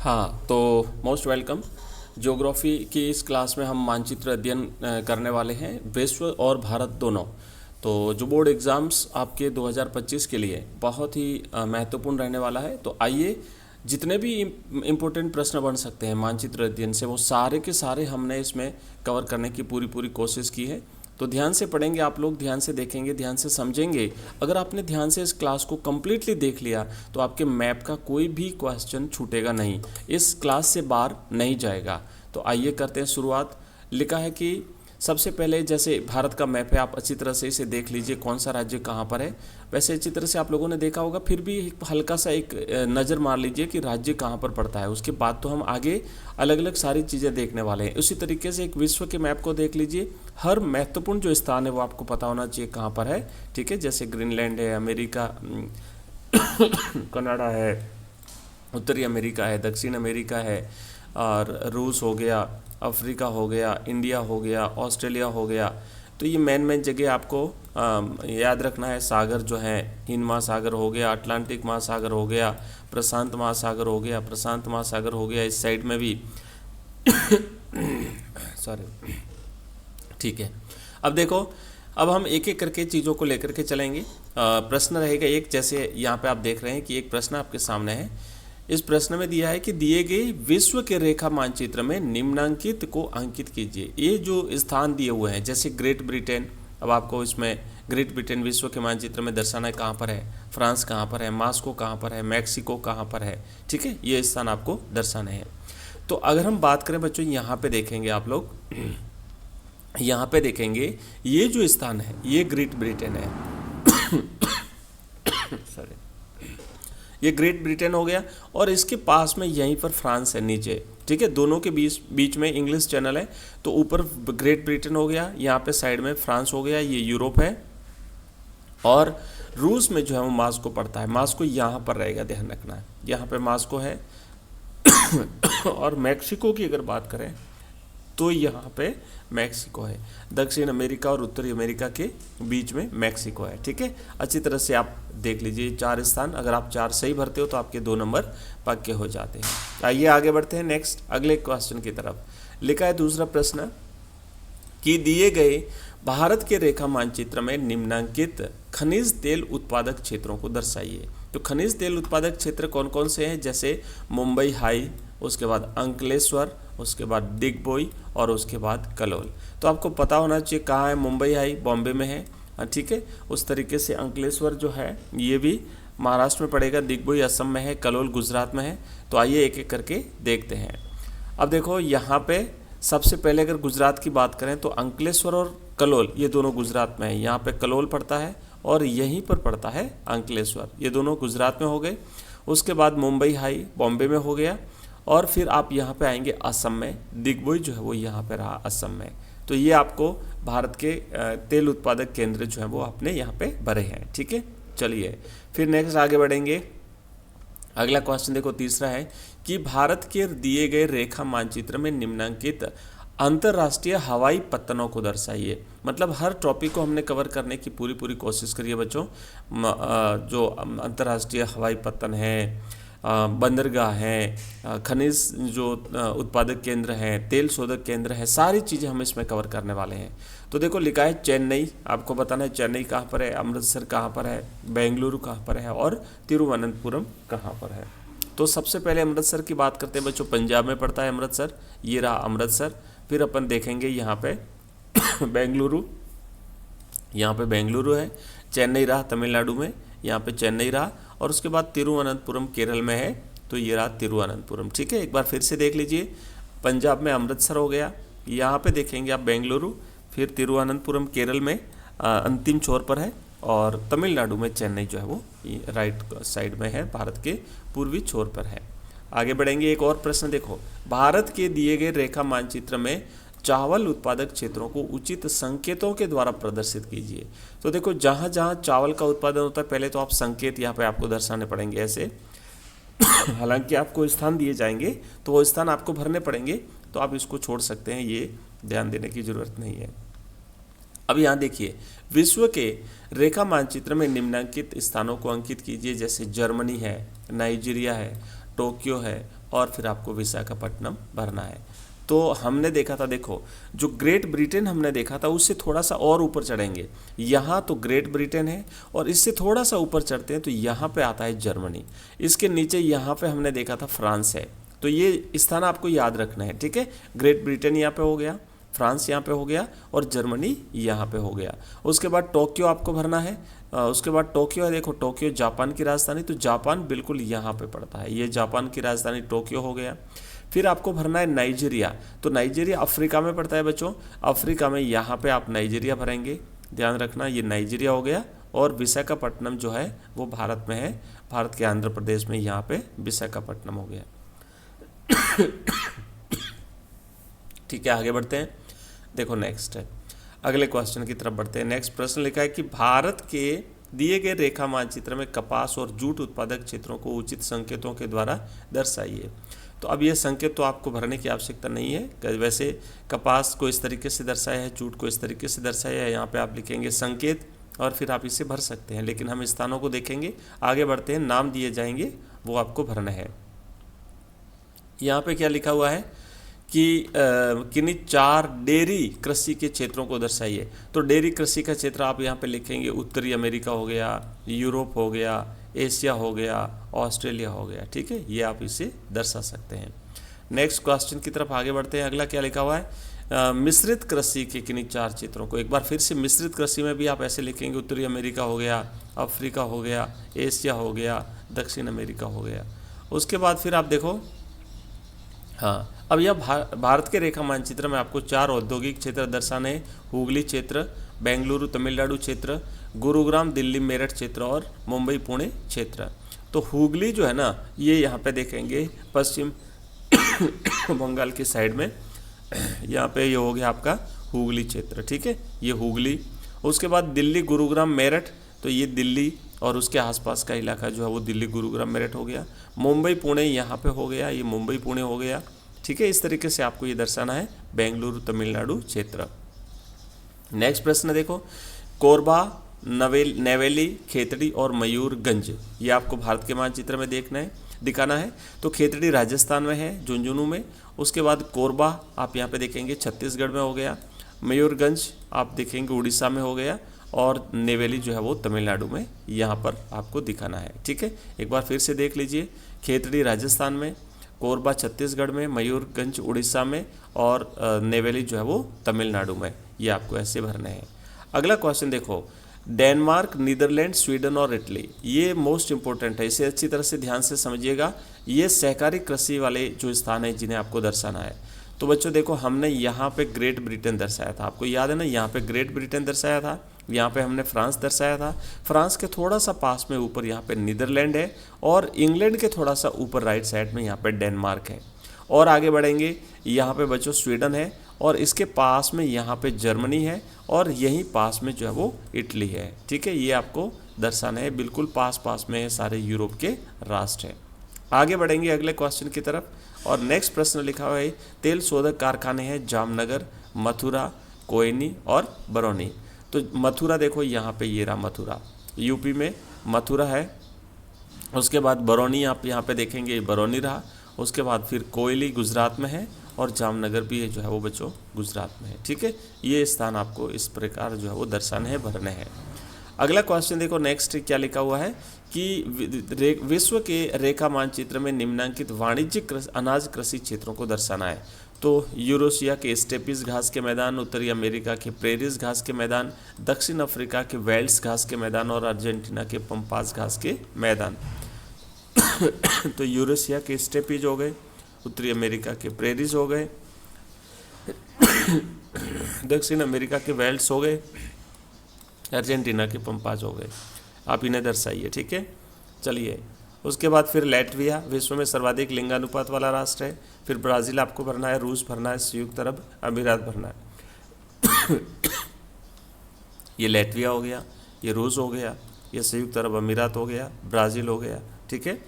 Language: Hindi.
हाँ, तो मोस्ट वेलकम। ज्योग्राफी की इस क्लास में हम मानचित्र अध्ययन करने वाले हैं, विश्व और भारत दोनों। तो जो बोर्ड एग्ज़ाम्स आपके 2025 के लिए बहुत ही महत्वपूर्ण रहने वाला है। तो आइए, जितने भी इम्पोर्टेंट प्रश्न बन सकते हैं मानचित्र अध्ययन से, वो सारे के सारे हमने इसमें कवर करने की पूरी पूरी कोशिश की है। तो ध्यान से पढ़ेंगे आप लोग, ध्यान से देखेंगे, ध्यान से समझेंगे। अगर आपने ध्यान से इस क्लास को कम्प्लीटली देख लिया तो आपके मैप का कोई भी क्वेश्चन छूटेगा नहीं, इस क्लास से बाहर नहीं जाएगा। तो आइए करते हैं शुरुआत। लिखा है कि सबसे पहले, जैसे भारत का मैप है, आप अच्छी तरह से इसे देख लीजिए कौन सा राज्य कहाँ पर है। वैसे अच्छी तरह से आप लोगों ने देखा होगा, फिर भी एक हल्का सा एक नज़र मार लीजिए कि राज्य कहाँ पर पड़ता है। उसके बाद तो हम आगे अलग अलग सारी चीज़ें देखने वाले हैं। उसी तरीके से एक विश्व के मैप को देख लीजिए, हर महत्वपूर्ण जो स्थान है वो आपको पता होना चाहिए कहाँ पर है। ठीक है, जैसे ग्रीनलैंड है, अमेरिका कनाडा है, उत्तरी अमेरिका है, दक्षिण अमेरिका है, और रूस हो गया, अफ्रीका हो गया, इंडिया हो गया, ऑस्ट्रेलिया हो गया। तो ये मेन जगह आपको याद रखना है। सागर जो है, हिंद महासागर हो गया, अटलांटिक महासागर हो गया, प्रशांत महासागर हो गया, प्रशांत महासागर हो गया इस साइड में भी। सॉरी। ठीक है, अब देखो, अब हम एक एक करके चीज़ों को लेकर के चलेंगे। प्रश्न रहेगा एक, जैसे यहाँ पे आप देख रहे हैं कि एक प्रश्न आपके सामने है। इस प्रश्न में दिया है कि दिए गए विश्व के रेखा मानचित्र में निम्नांकित को अंकित कीजिए। ये जो स्थान दिए हुए हैं, जैसे ग्रेट ब्रिटेन, अब आपको इसमें ग्रेट ब्रिटेन विश्व के मानचित्र में दर्शाना है कहाँ पर है, फ्रांस कहाँ पर है, मॉस्को कहाँ पर है, मैक्सिको कहाँ पर है। ठीक है, ये स्थान आपको दर्शाने हैं। तो अगर हम बात करें बच्चों, यहाँ पे देखेंगे आप लोग, यहाँ पे देखेंगे ये जो स्थान है ये ग्रेट ब्रिटेन है। सॉरी, ये ग्रेट ब्रिटेन हो गया, और इसके पास में यहीं पर फ्रांस है नीचे। ठीक है, दोनों के बीच में इंग्लिश चैनल है। तो ऊपर ग्रेट ब्रिटेन हो गया, यहाँ पे साइड में फ्रांस हो गया, ये यूरोप है। और रूस में जो है वो मॉस्को पड़ता है। मॉस्को यहाँ पर रहेगा, ध्यान रखना है, यहाँ पे मॉस्को है। और मैक्सिको की अगर बात करें तो यहाँ पे मैक्सिको है। दक्षिण अमेरिका और उत्तरी अमेरिका के बीच में मैक्सिको है। ठीक है, अच्छी तरह से आप देख लीजिए चार स्थान। अगर आप चार सही भरते हो तो आपके 2 नंबर पक्के हो जाते हैं। आइए आगे बढ़ते हैं नेक्स्ट अगले क्वेश्चन की तरफ। लिखा है दूसरा प्रश्न कि दिए गए भारत के रेखा मानचित्र में निम्नांकित खनिज तेल उत्पादक क्षेत्रों को दर्शाइए। तो खनिज तेल उत्पादक क्षेत्र कौन कौन से हैं, जैसे मुंबई हाई, उसके बाद अंकलेश्वर, उसके बाद दिग्बोई, और उसके बाद कलोल। तो आपको पता होना चाहिए कहाँ है। मुंबई हाई बॉम्बे में है, ठीक है। उस तरीके से अंकलेश्वर जो है ये भी महाराष्ट्र में पड़ेगा, दिग्बोई असम में है, कलोल गुजरात में है। तो आइए एक एक करके देखते हैं। अब देखो, यहाँ पे सबसे पहले अगर गुजरात की बात करें तो अंकलेश्वर और कलोल ये दोनों गुजरात में है। यहाँ पे कलोल पड़ता है और यहीं पर पड़ता है अंकलेश्वर, ये दोनों गुजरात में हो गए। उसके बाद मुंबई हाई बॉम्बे में हो गया, और फिर आप यहाँ पे आएंगे असम में, दिग्बोई जो है वो यहाँ पे रहा असम में। तो ये आपको भारत के तेल उत्पादक केंद्र जो है वो आपने यहाँ पे भरे हैं। ठीक है, चलिए फिर नेक्स्ट आगे बढ़ेंगे। अगला क्वेश्चन देखो, तीसरा है कि भारत के दिए गए रेखा मानचित्र में निम्नांकित अंतर्राष्ट्रीय हवाई पत्तनों को दर्शाइए। मतलब हर टॉपिक को हमने कवर करने की पूरी पूरी कोशिश करी है बच्चों। जो अंतर्राष्ट्रीय हवाई पत्तन है, बंदरगाह है, खनिज जो उत्पादक केंद्र हैं, तेल शोधक केंद्र है, सारी चीज़ें हम इसमें कवर करने वाले हैं। तो देखो, लिखा है चेन्नई, आपको बताना है चेन्नई कहाँ पर है, अमृतसर कहाँ पर है, बेंगलुरु कहाँ पर है, और तिरुवनंतपुरम कहाँ पर है। तो सबसे पहले अमृतसर की बात करते हैं बच्चों। पंजाब में पड़ता है अमृतसर, ये रहा अमृतसर। फिर अपन देखेंगे यहाँ पे बेंगलुरु, यहाँ पे बेंगलुरु है। चेन्नई रहा तमिलनाडु में, यहाँ पे चेन्नई रहा। और उसके बाद तिरुवनंतपुरम केरल में है, तो ये रहा तिरुवनंतपुरम। ठीक है, एक बार फिर से देख लीजिए। पंजाब में अमृतसर हो गया, यहाँ पे देखेंगे आप बेंगलुरु, फिर तिरुवनंतपुरम केरल में अंतिम छोर पर है, और तमिलनाडु में चेन्नई जो है वो राइट साइड में है, भारत के पूर्वी छोर पर है। आगे बढ़ेंगे, एक और प्रश्न देखो, भारत के दिए गए रेखा मानचित्र में चावल उत्पादक क्षेत्रों को उचित संकेतों के द्वारा प्रदर्शित कीजिए। तो देखो, जहाँ जहाँ चावल का उत्पादन होता है पहले तो आप संकेत यहाँ पे आपको दर्शाने पड़ेंगे ऐसे। हालांकि आपको स्थान दिए जाएंगे तो वो स्थान आपको भरने पड़ेंगे, तो आप इसको छोड़ सकते हैं, ये ध्यान देने की जरूरत नहीं है। अब यहाँ देखिए, विश्व के रेखा मानचित्र में निम्नांकित स्थानों को अंकित कीजिए। जैसे जर्मनी है, नाइजीरिया है, टोक्यो है और फिर आपको विशाखापट्टनम भरना है। तो हमने देखा था, देखो जो ग्रेट ब्रिटेन हमने देखा था उससे थोड़ा सा और ऊपर चढ़ेंगे, यहाँ तो ग्रेट ब्रिटेन है और इससे थोड़ा सा ऊपर चढ़ते हैं तो यहाँ पे आता है जर्मनी, इसके नीचे यहाँ पे हमने देखा था फ्रांस है। तो ये स्थान आपको याद रखना है, ठीक है। ग्रेट ब्रिटेन यहाँ पे हो गया, फ्रांस यहाँ पे हो गया और जर्मनी यहाँ पे हो गया। उसके बाद टोक्यो आपको भरना है। उसके बाद टोक्यो है, देखो टोक्यो जापान की राजधानी, तो जापान बिल्कुल यहाँ पे पड़ता है, ये जापान की राजधानी टोक्यो हो गया। फिर आपको भरना है नाइजीरिया, तो नाइजीरिया अफ्रीका में पड़ता है बच्चों, अफ्रीका में यहाँ पे आप नाइजीरिया भरेंगे, ध्यान रखना ये नाइजीरिया हो गया। और विशाखापट्टनम जो है वो भारत में है, भारत के आंध्र प्रदेश में यहाँ पे विशाखापट्टनम हो गया। ठीक है, आगे बढ़ते हैं। देखो नेक्स्ट है, अगले क्वेश्चन की तरफ बढ़ते हैं। नेक्स्ट प्रश्न लिखा है कि भारत के दिए गए रेखा मानचित्र में कपास और जूट उत्पादक क्षेत्रों को उचित संकेतों के द्वारा दर्शाइए। तो अब ये संकेत तो आपको भरने की आवश्यकता नहीं है, वैसे कपास को इस तरीके से दर्शाया है, जूट को इस तरीके से दर्शाया है, यहाँ पे आप लिखेंगे संकेत और फिर आप इसे भर सकते हैं, लेकिन हम स्थानों को देखेंगे। आगे बढ़ते हैं, नाम दिए जाएंगे वो आपको भरना है। यहाँ पे क्या लिखा हुआ है कि किन्हीं 4 डेयरी कृषि के क्षेत्रों को दर्शाइए। तो डेयरी कृषि का क्षेत्र आप यहाँ पे लिखेंगे उत्तरी अमेरिका हो गया, यूरोप हो गया, एशिया हो गया, ऑस्ट्रेलिया हो गया, ठीक है, ये आप इसे दर्शा सकते हैं। नेक्स्ट क्वेश्चन की तरफ आगे बढ़ते हैं। अगला क्या लिखा हुआ है, मिश्रित कृषि के किन्हीं 4 क्षेत्रों को। एक बार फिर से मिश्रित कृषि में भी आप ऐसे लिखेंगे उत्तरी अमेरिका हो गया, अफ्रीका हो गया, एशिया हो गया, दक्षिण अमेरिका हो गया। उसके बाद फिर आप देखो, हाँ अब यह भारत के रेखा मानचित्र में आपको 4 औद्योगिक क्षेत्र दर्शाने हैं, हुगली क्षेत्र, बेंगलुरु तमिलनाडु क्षेत्र, गुरुग्राम दिल्ली मेरठ क्षेत्र और मुंबई पुणे क्षेत्र। तो हुगली जो है ना, ये यहाँ पे देखेंगे पश्चिम बंगाल की साइड में, यहाँ पे ये हो गया आपका हुगली क्षेत्र, ठीक है, ये हुगली। उसके बाद दिल्ली गुरुग्राम मेरठ, तो ये दिल्ली और उसके आसपास का इलाका जो है वो दिल्ली गुरुग्राम मेरठ हो गया। मुंबई पुणे यहाँ पे हो गया, ये मुंबई पुणे हो गया, ठीक है। इस तरीके से आपको ये दर्शाना है बेंगलुरु तमिलनाडु क्षेत्र। नेक्स्ट प्रश्न देखो, कोरबा, नेवेली, खेतड़ी और मयूरगंज, ये आपको भारत के मानचित्र में दिखाना है। तो खेतड़ी राजस्थान में है, झुंझुनू में। उसके बाद कोरबा आप यहाँ पे देखेंगे छत्तीसगढ़ में हो गया, मयूरगंज आप देखेंगे उड़ीसा में हो गया और नेवेली जो है वो तमिलनाडु में यहाँ पर आपको दिखाना है, ठीक है। एक बार फिर से देख लीजिए, खेतड़ी राजस्थान में, कोरबा छत्तीसगढ़ में, मयूरगंज उड़ीसा में और नेवेली जो है वो तमिलनाडु में, ये आपको ऐसे भरने हैं। अगला क्वेश्चन देखो, डेनमार्क, नीदरलैंड, स्वीडन और इटली, ये मोस्ट इंपॉर्टेंट है, इसे अच्छी तरह से ध्यान से समझिएगा। ये सहकारी कृषि वाले जो स्थान है जिन्हें आपको दर्शाना है। तो बच्चों देखो, हमने यहाँ पे ग्रेट ब्रिटेन दर्शाया था, आपको याद है ना, यहाँ पे ग्रेट ब्रिटेन दर्शाया था, यहाँ पे हमने फ्रांस दर्शाया था। फ्रांस के थोड़ा सा पास में ऊपर यहाँ पे नीदरलैंड है और इंग्लैंड के थोड़ा सा ऊपर राइट साइड में यहाँ पे डेनमार्क है। और आगे बढ़ेंगे, यहाँ पे बच्चों स्वीडन है और इसके पास में यहाँ पे जर्मनी है और यहीं पास में जो है वो इटली है, ठीक है। ये आपको दर्शाना है, बिल्कुल पास पास में सारे यूरोप के राष्ट्र हैं। आगे बढ़ेंगे अगले क्वेश्चन की तरफ और नेक्स्ट प्रश्न लिखा हुआ है, तेल शोधक कारखाने हैं जामनगर, मथुरा, कोयनी और बरौनी। तो मथुरा देखो यहाँ पे, ये रहा मथुरा, यूपी में मथुरा है। उसके बाद बरौनी आप यहाँ पे देखेंगे, बरौनी रहा। उसके बाद फिर कोयली गुजरात में है और जामनगर भी जो है वो बच्चों गुजरात में है, ठीक है। ये स्थान आपको इस प्रकार जो है वो दर्शाने हैं, भरने हैं। अगला क्वेश्चन देखो, नेक्स्ट क्या लिखा हुआ है कि विश्व के रेखा मानचित्र में निम्नांकित वाणिज्यिक अनाज कृषि क्षेत्रों को दर्शाना है। तो यूरोशिया के स्टेपिस घास के मैदान, उत्तरी अमेरिका के प्रेरिस घास के मैदान, दक्षिण अफ्रीका के वेल्स घास के मैदान और अर्जेंटीना के पंपास घास के मैदान। तो यूरोशिया के स्टेपिस हो गए, उत्तरी अमेरिका के प्रेरिस हो गए, दक्षिण अमेरिका के वेल्स हो गए, अर्जेंटीना के पंपास हो गए। आप इन्हें दर्शाइए, ठीक है। चलिए, उसके बाद फिर लैटविया, विश्व में सर्वाधिक लिंगानुपात वाला राष्ट्र है। फिर ब्राज़ील आपको भरना है, रूस भरना है, संयुक्त अरब अमीरात भरना है। ये लैटविया हो गया, ये रूस हो गया, ये संयुक्त अरब अमीरात हो गया, ब्राज़ील हो गया, ठीक है।